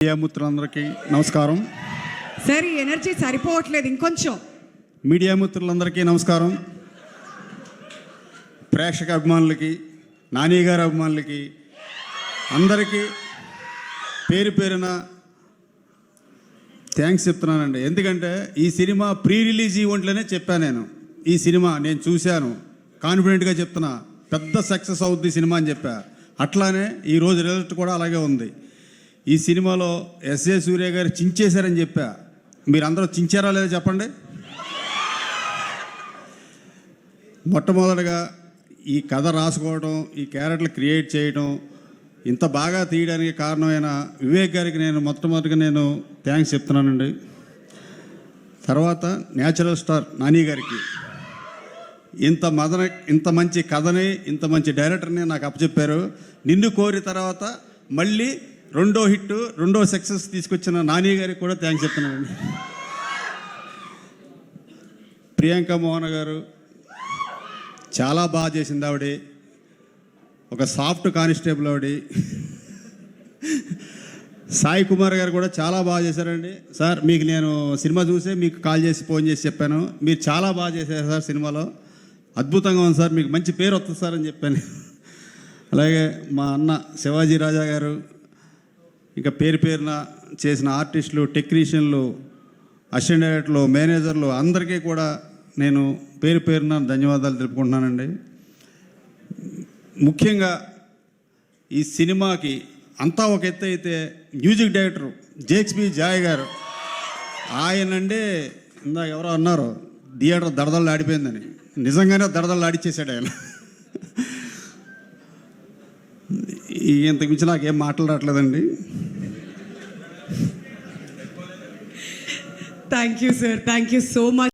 Media మిత్రులందరికీ నమస్కారం. Sir ఈ ఎనర్జీ సరిపోవట్లేదు, ఇంకొంచెం. మీడియా మిత్రులందరికీ నమస్కారం. ప్రేక్షక అభిమానులకి, నాని గారి అభిమానులకి అందరికీ పేరు పేరున థ్యాంక్స్ చెప్తున్నానండి. ఎందుకంటే ఈ సినిమా ప్రీ రిలీజ్ ఈవెంట్లోనే చెప్పాను నేను, ఈ సినిమా నేను చూశాను, కాన్ఫిడెంట్గా చెప్తున్నా పెద్ద సక్సెస్ అవుద్ది సినిమా అని చెప్పా. అట్లానే ఈరోజు రిజల్ట్ కూడా అలాగే ఉంది. ఈ సినిమాలో ఎస్ఏ సూర్య గారు చించేశారని చెప్పా. మీరందరూ చించారా లేదా చెప్పండి. మొట్టమొదటిగా ఈ కథ రాసుకోవడం, ఈ క్యారెక్టర్లు క్రియేట్ చేయడం, ఇంత బాగా తీయడానికి కారణమైన వివేక్ గారికి నేను మొట్టమొదటిగా నేను థ్యాంక్స్ చెప్తున్నానండి. తర్వాత న్యాచురల్ స్టార్ నాని గారికి ఇంత మంచి కథని, ఇంత మంచి డైరెక్టర్ని నాకు అప్పచెప్పారు. నిన్ను కోరి తర్వాత మళ్ళీ రెండో హిట్, రెండో సక్సెస్ తీసుకొచ్చిన నాని గారికి కూడా థ్యాంక్స్ చెప్తున్నానండి. ప్రియాంక మోహన్ గారు చాలా బాగా చేసింది. ఆవిడ ఒక సాఫ్ట్ కానిస్టేబుల్ ఆవిడ. సాయి కుమార్ గారు కూడా చాలా బాగా చేశారండి. సార్ మీకు నేను సినిమా చూసే మీకు కాల్ చేసి ఫోన్ చేసి చెప్పాను, మీరు చాలా బాగా చేశారు సార్, సినిమాలో అద్భుతంగా ఉంది సార్, మీకు మంచి పేరు వస్తుంది సార్ అని చెప్పాను. అలాగే మా అన్న శివాజీ రాజా గారు, ఇంకా పేరు పేరున చేసిన ఆర్టిస్టులు, టెక్నీషియన్లు, అసిస్టెంట్ డైరెక్టర్లు, మేనేజర్లు అందరికీ కూడా నేను పేరు పేరున ధన్యవాదాలు తెలుపుకుంటున్నానండి. ముఖ్యంగా ఈ సినిమాకి అంతా ఒక ఎత్తు అయితే మ్యూజిక్ డైరెక్టర్ జేక్స్బీ జాయ్ గారు, ఆయనంటే ఇందాక ఎవరో అన్నారు థియేటర్ దడదళ్ళు ఆడిపోయిందని, నిజంగానే దడదళ్ళు ఆడిచ్చేసాడు ఆయన. ఇంతకు మించి నాకేం మాట్లాడట్లేదండి. Thank you sir, thank you so much.